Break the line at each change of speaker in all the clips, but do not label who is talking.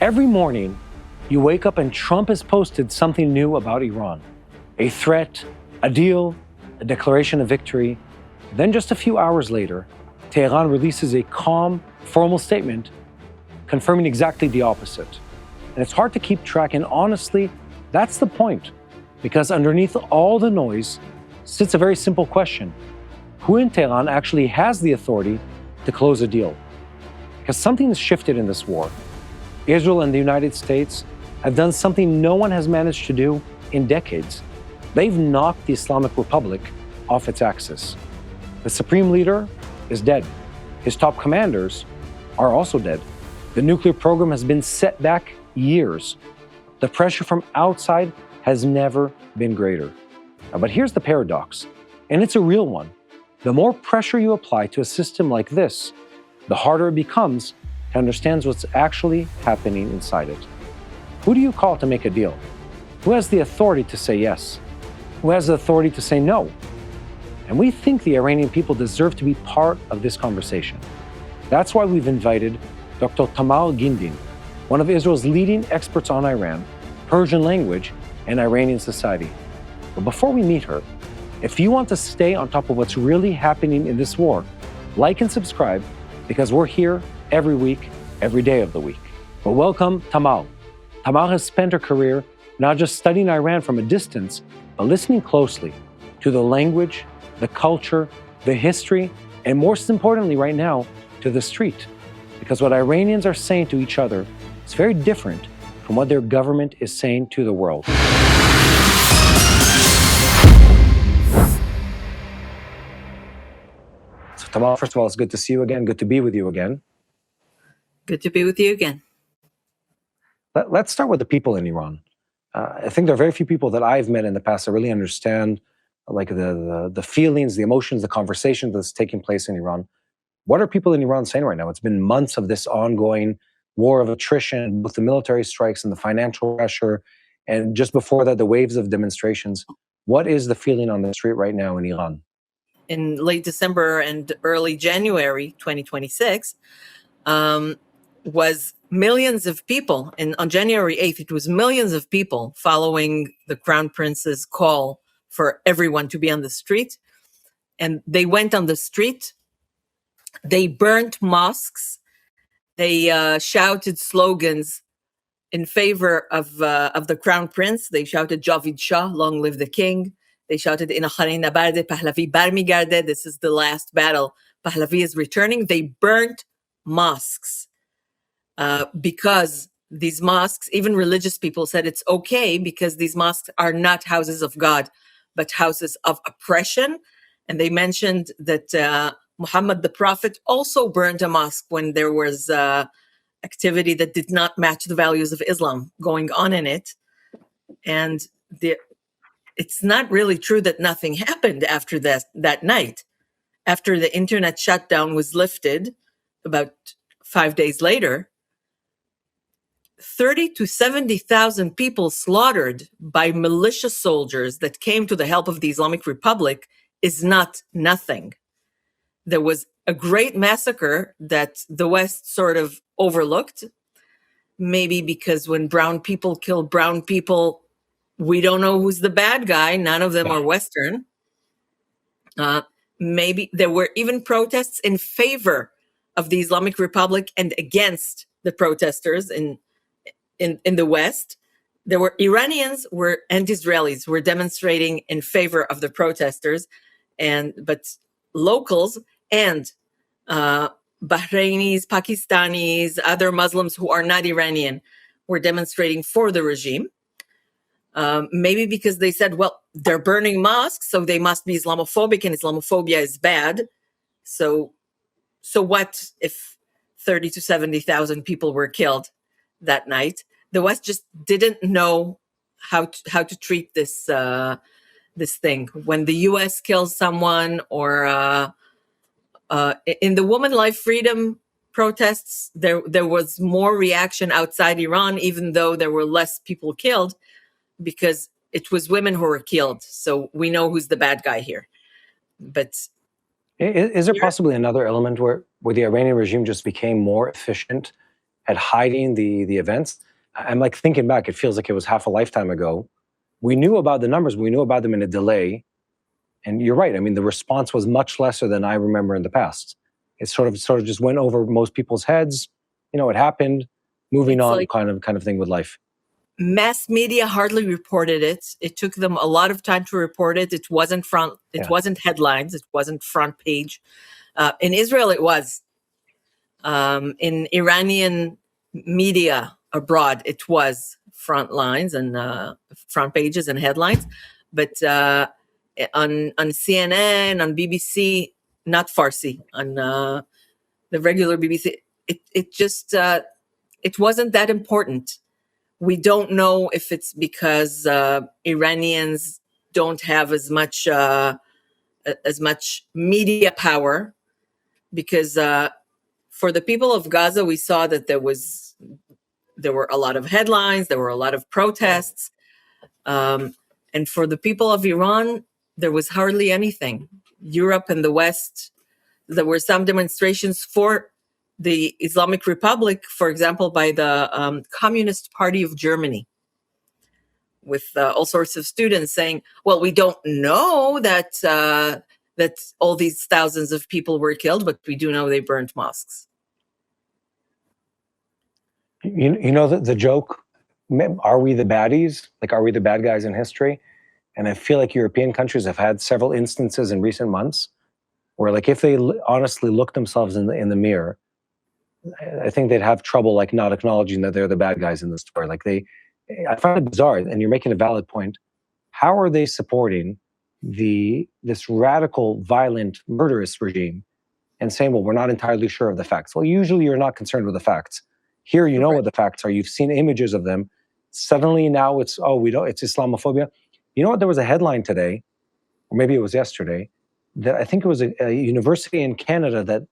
Every morning, you wake up and Trump has posted something new about Iran. A threat, a deal, a declaration of victory. Then just a few hours later, Tehran releases a calm, formal statement confirming exactly the opposite. And it's hard to keep track, and honestly, that's the point. Because underneath all the noise sits a very simple question. Who in Tehran actually has the authority to close a deal? Because something has shifted in this war. Israel and the United States have done something no one has managed to do in decades. They've knocked the Islamic Republic off its axis. The supreme leader is dead. His top commanders are also dead. The nuclear program has been set back years. The pressure from outside has never been greater. But here's the paradox, and it's a real one. The more pressure you apply to a system like this, the harder it becomes to understand what's actually happening inside it. Who do you call to make a deal? Who has the authority to say yes? Who has the authority to say no? And we think the Iranian people deserve to be part of this conversation. That's why we've invited Dr. Thamar Gindin, one of Israel's leading experts on Iran, Persian language, and Iranian society. But before we meet her, if you want to stay on top of what's really happening in this war, like and subscribe, because we're here every week, every day of the week. But welcome, Thamar. Thamar has spent her career not just studying Iran from a distance, but listening closely to the language, the culture, the history, and most importantly right now, to the street. Because what Iranians are saying to each other is very different from what their government is saying to the world. So Thamar, first of all, it's good to see you again, good to be with you again.
Good to be with you again.
Let's start with the people in Iran. I think there are very few people that I've met in the past that really understand like the feelings, the emotions, the conversation that's taking place in Iran. What are people in Iran saying right now? It's been months of this ongoing war of attrition, both the military strikes and the financial pressure, and just before that, the waves of demonstrations. What is the feeling on the street right now in Iran?
In late December and early January 2026, was millions of people. And on January 8th, it was millions of people following the Crown Prince's call for everyone to be on the street. And they went on the street. They burnt mosques. They shouted slogans in favor of the Crown Prince. They shouted Javid Shah, long live the king. They shouted in Nabard Pahlavi Barmigarde. This is the last battle. Pahlavi is returning. They burnt mosques because these mosques, even religious people said it's okay because these mosques are not houses of God, but houses of oppression. And they mentioned that Muhammad the Prophet also burned a mosque when there was activity that did not match the values of Islam going on in it. And it's not really true that nothing happened after that night. After the internet shutdown was lifted, about 5 days later, 30 to 70,000 people slaughtered by militia soldiers that came to the help of the Islamic Republic is not nothing. There was a great massacre that the West sort of overlooked, maybe because when brown people kill brown people, we don't know who's the bad guy. None of them are Western. Maybe there were even protests in favor of the Islamic Republic and against the protesters in the West. There were Iranians and Israelis were demonstrating in favor of the protesters, but locals and Bahrainis, Pakistanis, other Muslims who are not Iranian were demonstrating for the regime. Maybe because they said, well, they're burning mosques, so they must be Islamophobic, and Islamophobia is bad. So what if 30 to 70,000 people were killed that night? The West just didn't know how to treat this thing. When the U.S. kills someone, or in the Woman Life Freedom protests, there was more reaction outside Iran, even though there were less people killed, because it was women who were killed. So we know who's the bad guy here. But
is there possibly another element where the Iranian regime just became more efficient at hiding the events. I'm like thinking back, it feels like it was half a lifetime ago. We knew about the numbers, we knew about them in a delay. And you're right, I mean, the response was much lesser than I remember in the past. It sort of just went over most people's heads. It happened, moving
It's
on,
like
kind of thing with life.
mass media hardly reported it. It took them a lot of time to report it. It wasn't wasn't headlines. It wasn't front page. In Israel, it was. In Iranian media abroad, it was front lines and front pages and headlines. But on CNN, on BBC, not Farsi, on the regular BBC, it just it wasn't that important. We don't know if it's because Iranians don't have as much media power, because for the people of Gaza, we saw that there were a lot of headlines, there were a lot of protests, and for the people of Iran, there was hardly anything. Europe and the West, there were some demonstrations for the Islamic Republic, for example, by the Communist Party of Germany, with all sorts of students saying, well, we don't know that all these thousands of people were killed, but we do know they burned mosques.
You know the joke, are we the baddies? Like, are we the bad guys in history? And I feel like European countries have had several instances in recent months where, like, if they honestly look themselves in the mirror, I think they'd have trouble, like, not acknowledging that they're the bad guys in the story. Like, I find it bizarre, and you're making a valid point. How are they supporting this radical, violent, murderous regime and saying, well, we're not entirely sure of the facts? Well, usually you're not concerned with the facts. Here, you know what the facts are. You've seen images of them. Suddenly now it's Islamophobia. You know what? There was a headline today, or maybe it was yesterday, that I think it was a university in Canada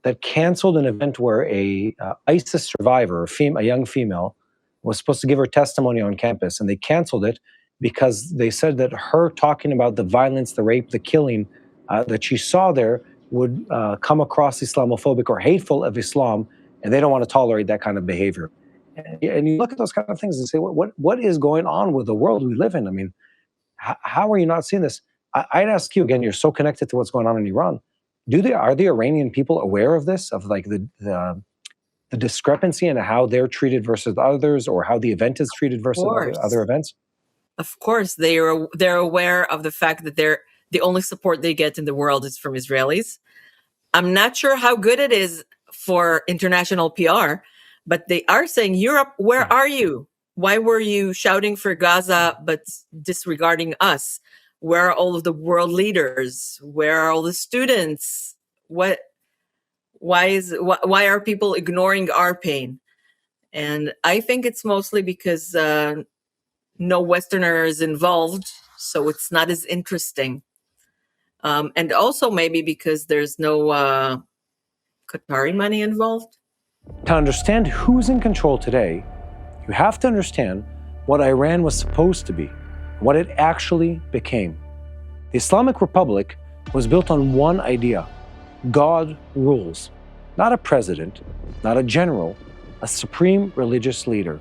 that canceled an event where a ISIS survivor, a young female, was supposed to give her testimony on campus, and they canceled it because they said that her talking about the violence, the rape, the killing that she saw there would come across Islamophobic or hateful of Islam, and they don't want to tolerate that kind of behavior. And you look at those kind of things and say, what is going on with the world we live in? I mean, how are you not seeing this? I'd ask you again, you're so connected to what's going on in Iran. Are the Iranian people aware of this, of like the discrepancy in how they're treated versus others, or how the event is treated versus other events?
Of course, they're aware of the fact that the only support they get in the world is from Israelis. I'm not sure how good it is for international PR, but they are saying, Europe, where are you? Why were you shouting for Gaza but disregarding us? Where are all of the world leaders? Where are all the students? Why are people ignoring our pain? And I think it's mostly because no Westerner is involved, so it's not as interesting. And also maybe because there's no Qatari money involved.
To understand who's in control today, you have to understand what Iran was supposed to be, what it actually became. The Islamic Republic was built on one idea: God rules. Not a president, not a general, a supreme religious leader,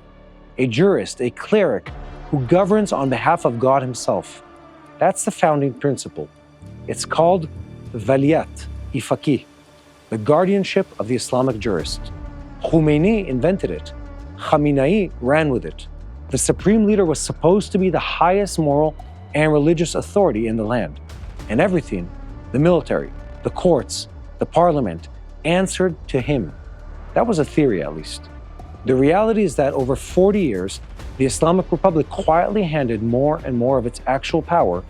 a jurist, a cleric who governs on behalf of God himself. That's the founding principle. It's called Valiyat Ifaqih, the guardianship of the Islamic jurist. Khamenei invented it. Khamenei ran with it. The supreme leader was supposed to be the highest moral and religious authority in the land. And everything, the military, the courts, the parliament, answered to him. That was a theory, at least. The reality is that over 40 years, the Islamic Republic quietly handed more and more of its actual power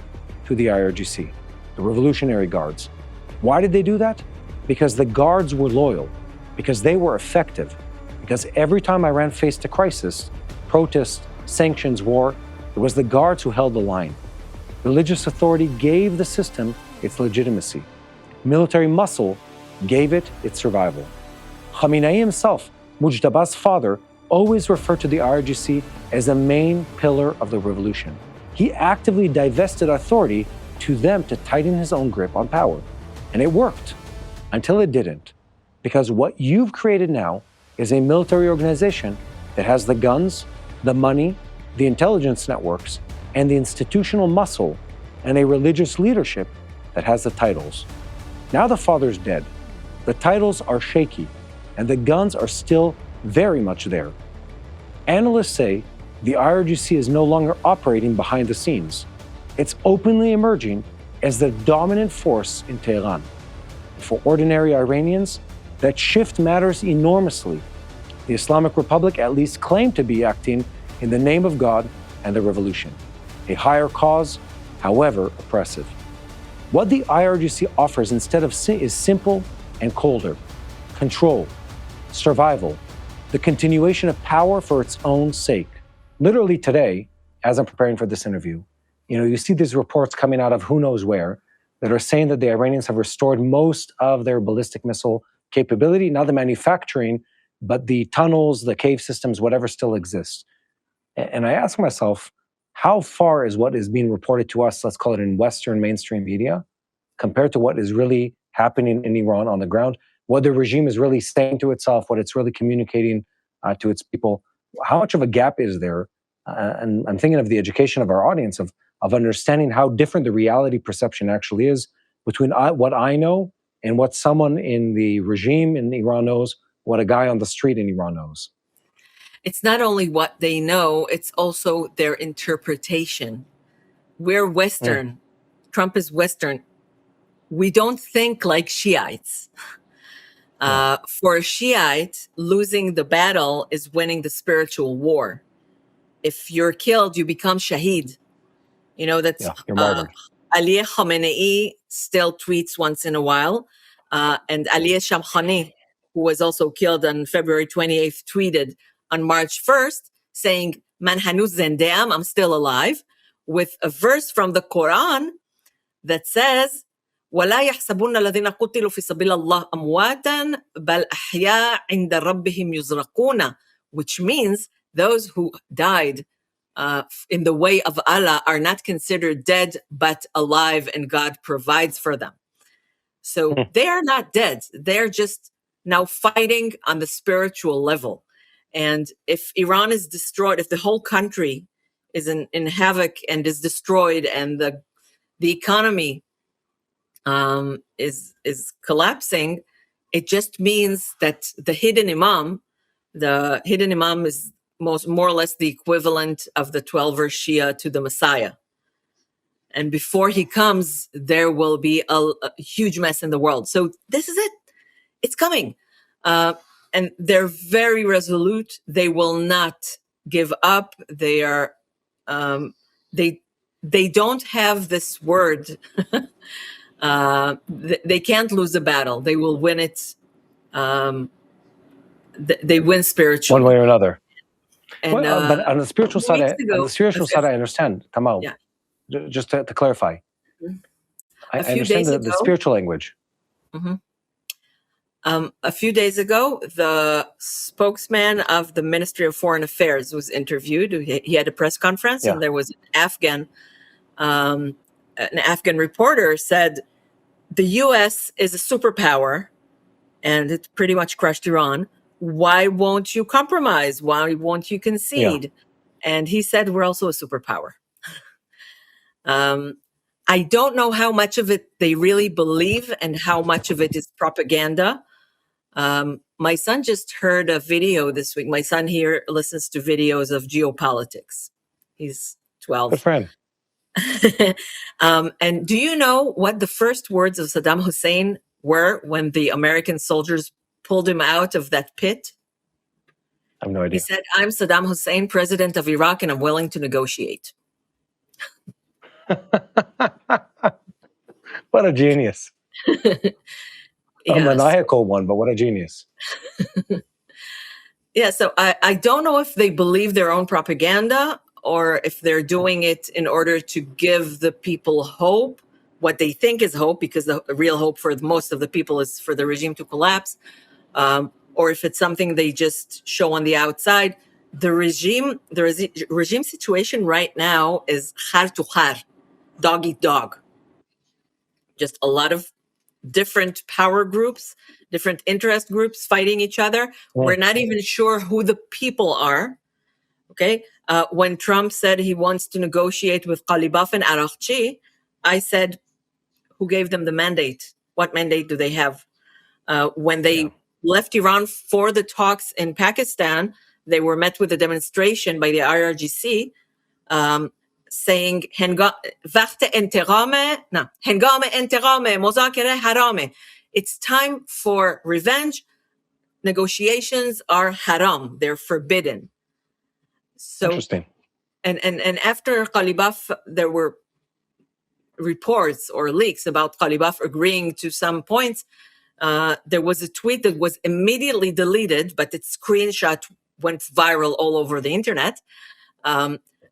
to the IRGC, the Revolutionary Guards. Why did they do that? Because the guards were loyal, because they were effective, because every time Iran faced a crisis, protest, sanctions, war, it was the guards who held the line. Religious authority gave the system its legitimacy. Military muscle gave it its survival. Khamenei himself, Mojtaba's father, always referred to the IRGC as a main pillar of the revolution. He actively divested authority to them to tighten his own grip on power. And it worked, until it didn't. Because what you've created now is a military organization that has the guns, the money, the intelligence networks, and the institutional muscle, and a religious leadership that has the titles. Now the father's dead. The titles are shaky, and the guns are still very much there. Analysts say the IRGC is no longer operating behind the scenes. It's openly emerging as the dominant force in Tehran. For ordinary Iranians, that shift matters enormously. The Islamic Republic at least claimed to be acting in the name of God and the revolution, a higher cause, however oppressive. What the IRGC offers instead of is simple and colder: control, survival, the continuation of power for its own sake. Literally today, as I'm preparing for this interview, you see these reports coming out of who knows where that are saying that the Iranians have restored most of their ballistic missile capability, not the manufacturing, but the tunnels, the cave systems, whatever still exists. And I ask myself, how far is what is being reported to us, let's call it in Western mainstream media, compared to what is really happening in Iran on the ground, what the regime is really saying to itself, what it's really communicating to its people? How much of a gap is there? And I'm thinking of the education of our audience, of understanding how different the reality perception actually is between what I know and what someone in the regime in Iran knows, what a guy on the street in Iran knows.
It's not only what they know, it's also their interpretation. We're Western. Trump is Western. We don't think like Shiites. For a Shiite, losing the battle is winning the spiritual war. If you're killed, you become shaheed. That's Ali Khamenei still tweets once in a while. And Ali Shamkhani, who was also killed on February 28th, tweeted on March 1st saying, "Man hanuz zendeam, I'm still alive," with a verse from the Quran that says, وَلَا يَحْسَبُنَّ الَّذِينَ قُتِلُوا فِي سَبِيلِ اللَّهِ أَمْوَاتًا بَلْ أَحْيَاءٌ عِنْدَ رَبِّهِمْ يُرْزَقُونَ, which means those who died in the way of Allah are not considered dead, but alive, and God provides for them. So they are not dead. They're just now fighting on the spiritual level. And if Iran is destroyed, if the whole country is in havoc and is destroyed, and the economy is collapsing, it just means that the hidden imam is more or less the equivalent of the 12-verse Shia to the Messiah. And before he comes, there will be a huge mess in the world. So this is it. It's coming. And they're very resolute. They will not give up. They are, they don't have this word. They can't lose a battle. They will win it. They win spiritually.
One way or another.
And,
but on the spiritual side, I understand. Tamal,
yeah.
Just to clarify, I understand the spiritual language.
Mm-hmm. A few days ago, the spokesman of the Ministry of Foreign Affairs was interviewed. He had a press conference, and there was an Afghan reporter said, the U.S. is a superpower, and it pretty much crushed Iran. Why won't you compromise? Why won't you concede? Yeah. And he said, we're also a superpower. I don't know how much of it they really believe and how much of it is propaganda. My son just heard a video this week. My son here listens to videos of geopolitics. He's 12.
Good friend.
And do you know what the first words of Saddam Hussein were when the American soldiers pulled him out of that pit?
I have no idea.
He said, I'm Saddam Hussein, president of Iraq, and I'm willing to negotiate.
What a genius. A maniacal one, but what a genius.
Yeah, so I don't know if they believe their own propaganda or if they're doing it in order to give the people hope, what they think is hope, because the real hope for most of the people is for the regime to collapse, or if it's something they just show on the outside. The regime situation right now is khar to khar, dog eat dog. Just a lot of different power groups different interest groups fighting each other. We're not even sure who the people are. Okay. When Trump said he wants to negotiate with Qalibaf and IRGC, I said, who gave them the mandate? What mandate do they have? When they left Iran for the talks in Pakistan, they were met with a demonstration by the IRGC saying it's time for revenge. Negotiations are haram. They're forbidden. So,
interesting.
And after Qalibaf, there were reports or leaks about Qalibaf agreeing to some points. There was a tweet that was immediately deleted, but its screenshot went viral all over the internet.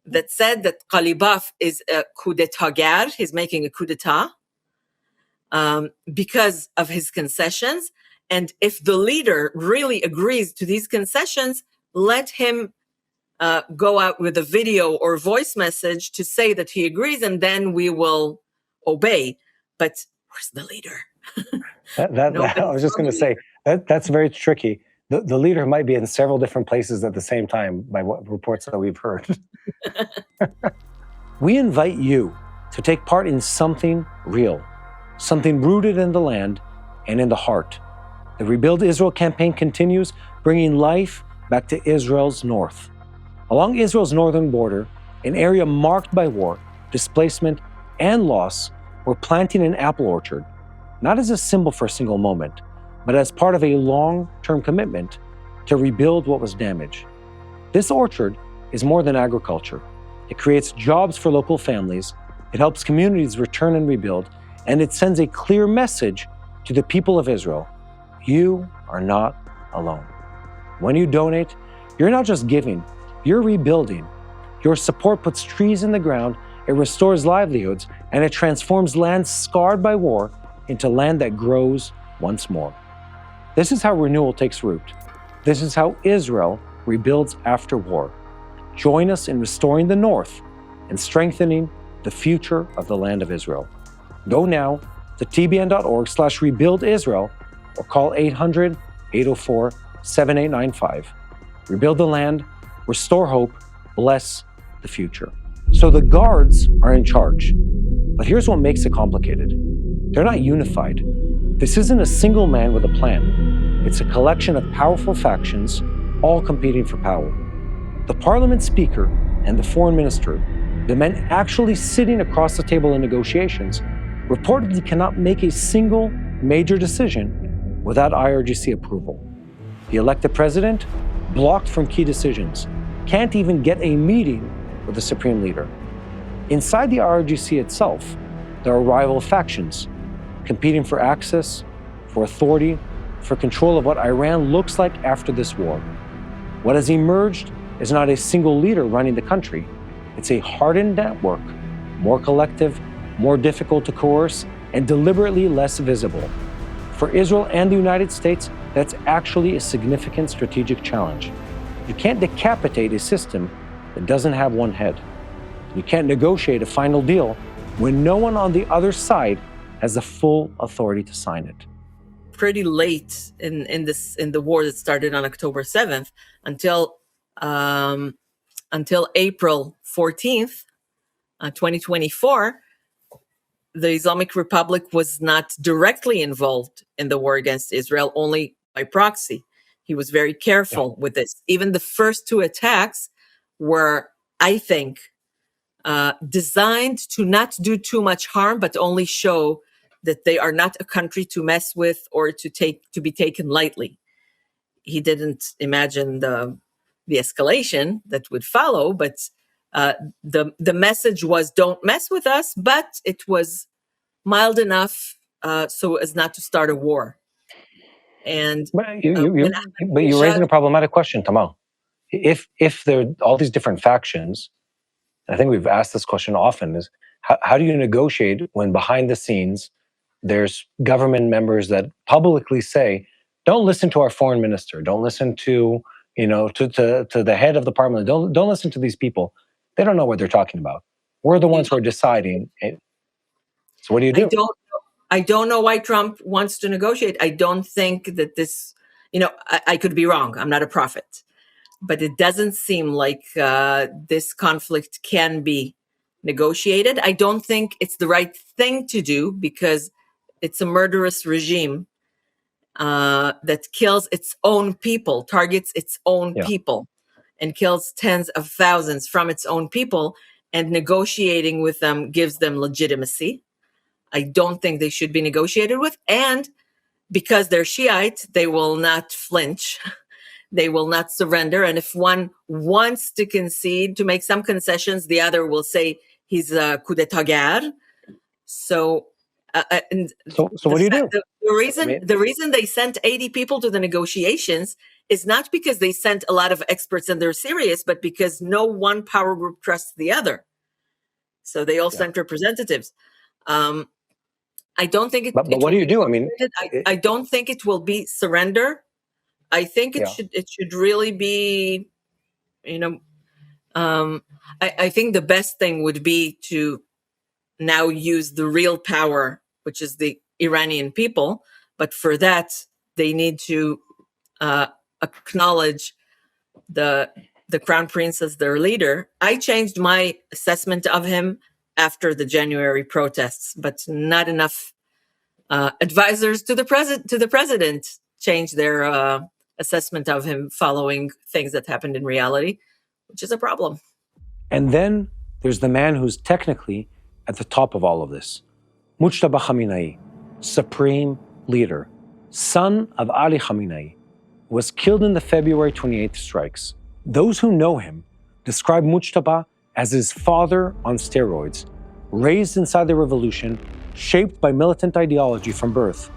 That said that Qalibaf is a coup d'etat. He's making a coup d'etat because of his concessions. And if the leader really agrees to these concessions, let him go out with a video or voice message to say that he agrees, and then we will obey. But where's the leader?
I was just going to say, that's very tricky. The leader might be in several different places at the same time, by what reports that we've heard. We invite you to take part in something real, something rooted in the land and in the heart. The Rebuild Israel campaign continues, bringing life back to Israel's north. Along Israel's northern border, an area marked by war, displacement, and loss, we're planting an apple orchard, not as a symbol for a single moment, but as part of a long-term commitment to rebuild what was damaged. This orchard is more than agriculture. It creates jobs for local families, it helps communities return and rebuild, and it sends a clear message to the people of Israel. You are not alone. When you donate, you're not just giving, you're rebuilding. Your support puts trees in the ground, it restores livelihoods, and it transforms land scarred by war into land that grows once more. This is how renewal takes root. This is how Israel rebuilds after war. Join us in restoring the North and strengthening the future of the land of Israel. Go now to tbn.org/rebuildisrael or call 800-804-7895. Rebuild the land, restore hope, bless the future. So the guards are in charge. But here's what makes it complicated. They're not unified. This isn't a single man with a plan. It's a collection of powerful factions, all competing for power. The parliament speaker and the foreign minister, the men actually sitting across the table in negotiations, reportedly cannot make a single major decision without IRGC approval. The elected president, blocked from key decisions, can't even get a meeting with the supreme leader. Inside the IRGC itself, there are rival factions competing for access, for authority, for control of what Iran looks like after this war. What has emerged is not a single leader running the country. It's a hardened network, more collective, more difficult to coerce, and deliberately less visible. For Israel and the United States, that's actually a significant strategic challenge. You can't decapitate a system that doesn't have one head. You can't negotiate a final deal when no one on the other side has the full authority to sign it.
Pretty late in the war that started on October 7th until April 14th, 2024, the Islamic Republic was not directly involved in the war against Israel, only by proxy. He was very careful with this. Even the first two attacks were, I think, designed to not do too much harm, but only show that they are not a country to mess with or to be taken lightly. He didn't imagine the escalation that would follow, but the message was, don't mess with us, but it was mild enough so as not to start a war. And
but you're raising a problematic question, Thamar. If there are all these different factions, I think we've asked this question often, is how do you negotiate when behind the scenes there's government members that publicly say, don't listen to our foreign minister, don't listen to the head of the parliament, don't listen to these people. They don't know what they're talking about. We're the ones who are deciding. So what do you do?
I don't know why Trump wants to negotiate. I don't think that this, I could be wrong. I'm not a prophet. But it doesn't seem like this conflict can be negotiated. I don't think it's the right thing to do because it's a murderous regime that kills its own people, targets its own people, and kills tens of thousands from its own people, and negotiating with them gives them legitimacy. I don't think they should be negotiated with. And because they're Shiite, they will not flinch. They will not surrender. And if one wants to concede, to make some concessions, the other will say he's a coup d'etat guerre. So
what do you do?
The reason they sent 80 people to the negotiations is not because they sent a lot of experts and they're serious, but because no one power group trusts the other. So they all sent representatives. I don't think
But what do you do? I mean,
I don't think it will be surrender. I think it should really be, I think the best thing would be to now use the real power, which is the Iranian people. But for that, they need to acknowledge the crown prince as their leader. I changed my assessment of him after the January protests, but not enough advisors to the president changed their assessment of him following things that happened in reality, which is a problem.
And then there's the man who's technically at the top of all of this, Mojtaba Khamenei, supreme leader, son of Ali Khamenei, was killed in the February 28th strikes. Those who know him describe Mojtaba as his father on steroids, raised inside the revolution, shaped by militant ideology from birth,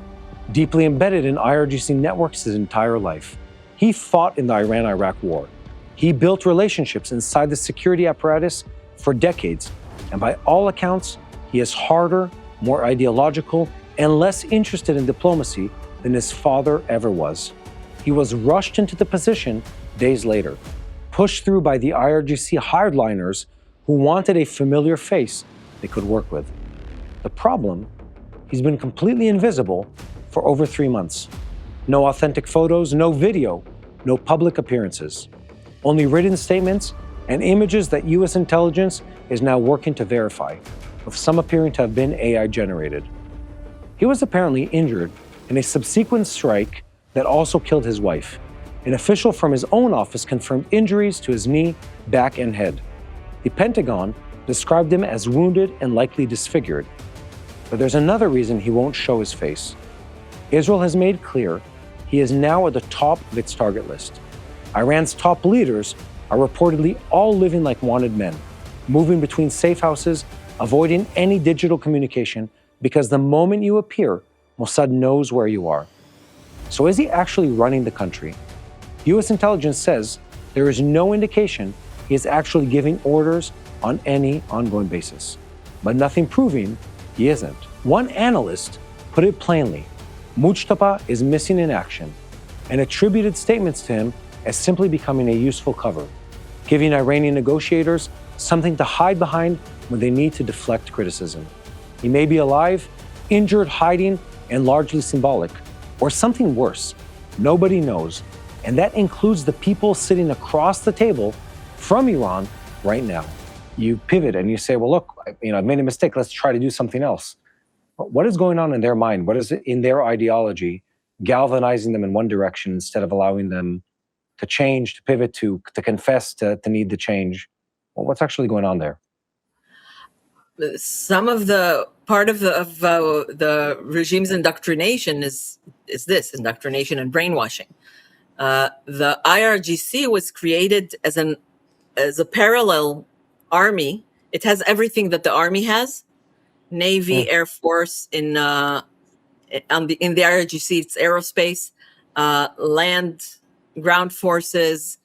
deeply embedded in IRGC networks his entire life. He fought in the Iran-Iraq war. He built relationships inside the security apparatus for decades, and by all accounts, he is harder, more ideological, and less interested in diplomacy than his father ever was. He was rushed into the position days later, pushed through by the IRGC hardliners who wanted a familiar face they could work with. The problem, he's been completely invisible for over 3 months. No authentic photos, no video, no public appearances. Only written statements and images that US intelligence is now working to verify, with some appearing to have been AI generated. He was apparently injured in a subsequent strike that also killed his wife. An official from his own office confirmed injuries to his knee, back, and head. The Pentagon described him as wounded and likely disfigured. But there's another reason he won't show his face. Israel has made clear he is now at the top of its target list. Iran's top leaders are reportedly all living like wanted men, moving between safe houses, avoiding any digital communication, because the moment you appear, Mossad knows where you are. So is he actually running the country? US intelligence says there is no indication he is actually giving orders on any ongoing basis, but nothing proving he isn't. One analyst put it plainly: Mojtaba is missing in action, and attributed statements to him as simply becoming a useful cover, giving Iranian negotiators something to hide behind when they need to deflect criticism. He may be alive, injured, hiding, and largely symbolic, or something worse. Nobody knows, and that includes the people sitting across the table from Iran right now. You pivot and you say, well, look, I've made a mistake. Let's try to do something else. But what is going on in their mind? What is it in their ideology galvanizing them in one direction instead of allowing them to change, to pivot, to confess, to need the change? Well, what's actually going on there?
Some of the part of the regime's indoctrination is this indoctrination and brainwashing. The IRGC was created as a parallel army. It has everything that the army has: Navy, Air Force. In the IRGC, it's aerospace, land, ground forces,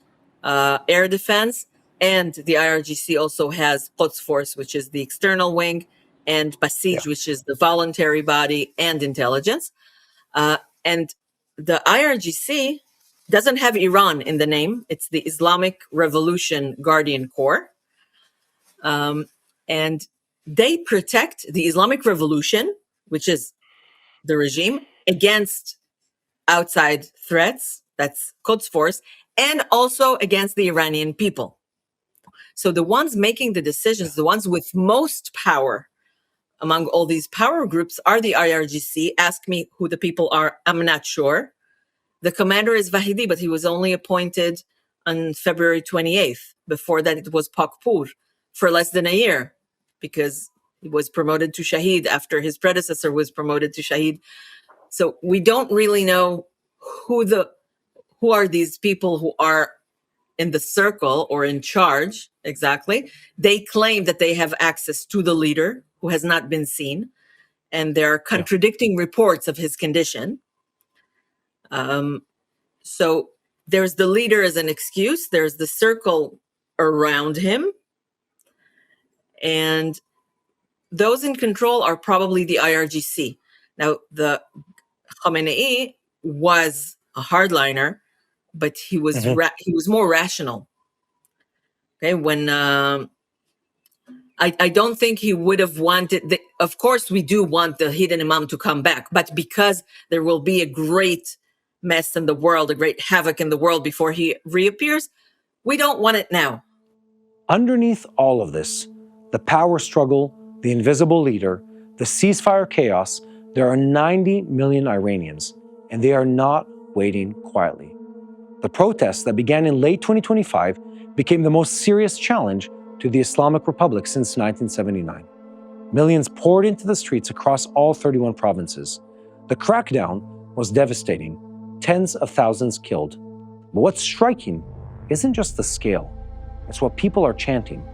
air defense. And the IRGC also has Quds Force, which is the external wing, and Basij, which is the voluntary body, and intelligence. And the IRGC doesn't have Iran in the name. It's the Islamic Revolution Guardian Corps. And they protect the Islamic Revolution, which is the regime against outside threats, that's Quds Force, and also against the Iranian people. So the ones making the decisions, the ones with most power among all these power groups are the IRGC. Ask me who the people are, I'm not sure. The commander is Vahidi, but he was only appointed on February 28th. Before that, it was Pakpur for less than a year because he was promoted to Shahid after his predecessor was promoted to Shahid. So we don't really know who are these people who are in the circle or in charge exactly. They claim that they have access to the leader who has not been seen, and there are contradicting reports of his condition. So there's the leader as an excuse, there's the circle around him, and those in control are probably the IRGC. Now, the Khamenei was a hardliner, but he was he was more rational. Okay, when I don't think he would have wanted. Of course, we do want the hidden imam to come back, but because there will be a great mess in the world, a great havoc in the world before he reappears, we don't want it now.
Underneath all of this, the power struggle, the invisible leader, the ceasefire chaos, there are 90 million Iranians, and they are not waiting quietly. The protests that began in late 2025 became the most serious challenge to the Islamic Republic since 1979. Millions poured into the streets across all 31 provinces. The crackdown was devastating, tens of thousands killed. But what's striking isn't just the scale, it's what people are chanting.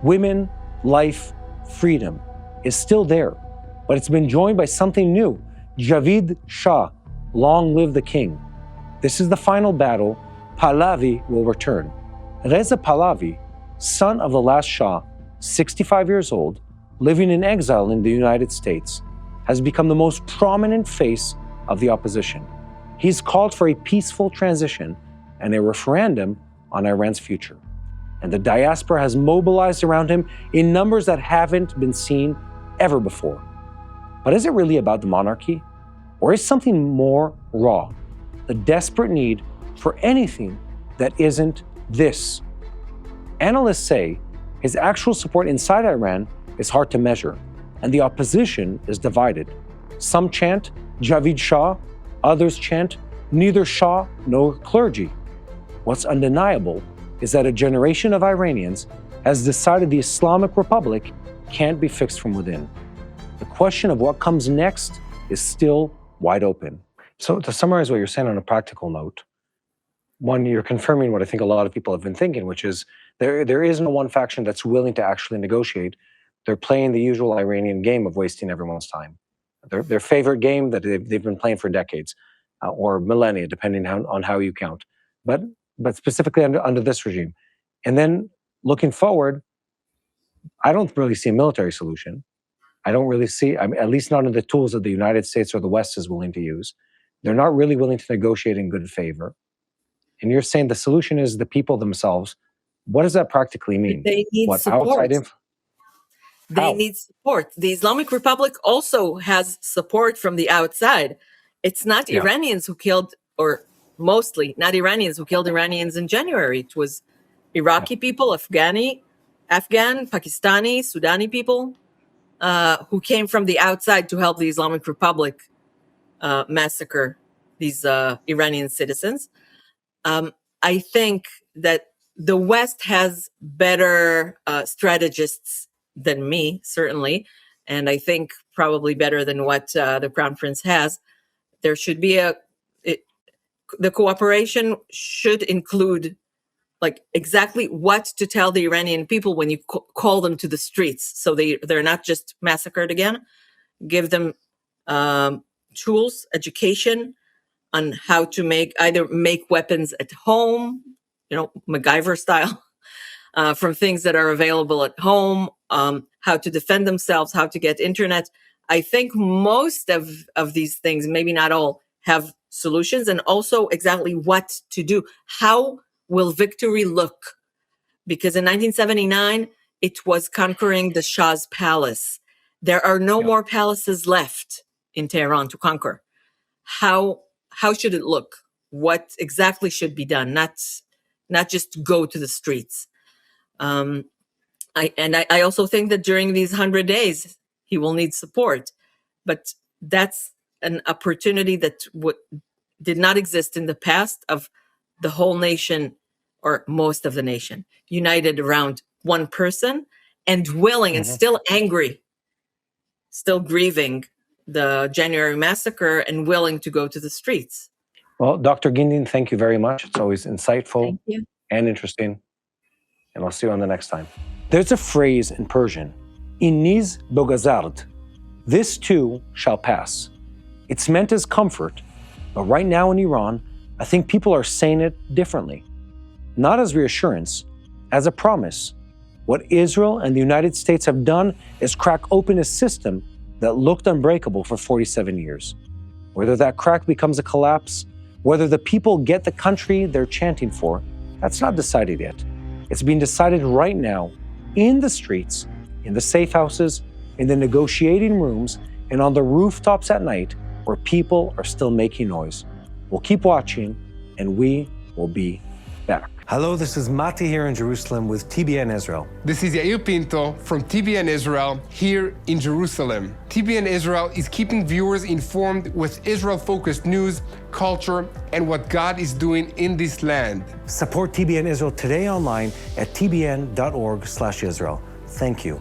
Women, life, freedom is still there, but it's been joined by something new. Javid Shah, long live the king. This is the final battle. Pahlavi will return. Reza Pahlavi, son of the last Shah, 65 years old, living in exile in the United States, has become the most prominent face of the opposition. He's called for a peaceful transition and a referendum on Iran's future. And the diaspora has mobilized around him in numbers that haven't been seen ever before. But is it really about the monarchy? Or is something more raw? The desperate need for anything that isn't this. Analysts say his actual support inside Iran is hard to measure, and the opposition is divided. Some chant Javid Shah, others chant neither Shah nor clergy. What's undeniable is that a generation of Iranians has decided the Islamic Republic can't be fixed from within. The question of what comes next is still wide open. So to summarize what you're saying on a practical note, one, you're confirming what I think a lot of people have been thinking, which is there isn't one faction that's willing to actually negotiate. They're playing the usual Iranian game of wasting everyone's time. Their favorite game that they've been playing for decades, or millennia, depending on how you count. But specifically under this regime. And then looking forward, I don't really see a military solution. I don't really see, at least not in the tools that the United States or the West is willing to use. They're not really willing to negotiate in good favor. And you're saying the solution is the people themselves. What does that practically mean?
They need support. They need support. The Islamic Republic also has support from the outside. It's not Iranians who killed, or mostly not Iranians who killed Iranians in January. It was Iraqi people, Afghan, Pakistani, Sudani people who came from the outside to help the Islamic Republic massacre these Iranian citizens. I think that the West has better strategists than me, certainly, and I think probably better than what the Crown Prince has. There should be the cooperation should include like exactly what to tell the Iranian people when you call them to the streets, so they're not just massacred again. Give them tools, education on how to make weapons at home, MacGyver style, from things that are available at home, how to defend themselves, how to get internet. I think most of these things, maybe not all, have solutions, and also exactly what to do. How will victory look? Because in 1979, it was conquering the Shah's palace. There are no more palaces left in Tehran to conquer. How should it look? What exactly should be done? Not just go to the streets. I also think that during these 100 days, he will need support. But that's an opportunity that did not exist in the past, of the whole nation, or most of the nation, united around one person and willing and still angry, still grieving the January massacre and willing to go to the streets.
Well, Dr. Gindin, thank you very much. It's always insightful and interesting. And I'll see you on the next time. There's a phrase in Persian, "Iniz bogazard," this too shall pass. It's meant as comfort, but right now in Iran, I think people are saying it differently. Not as reassurance, as a promise. What Israel and the United States have done is crack open a system that looked unbreakable for 47 years. Whether that crack becomes a collapse, whether the people get the country they're chanting for, that's not decided yet. It's being decided right now, in the streets, in the safe houses, in the negotiating rooms, and on the rooftops at night, where people are still making noise. We'll keep watching, and we will be back. Hello, this is Mati here in Jerusalem with TBN Israel.
This is Yair Pinto from TBN Israel here in Jerusalem. TBN Israel is keeping viewers informed with Israel-focused news, culture, and what God is doing in this land.
Support TBN Israel today online at tbn.org/Israel. Thank you.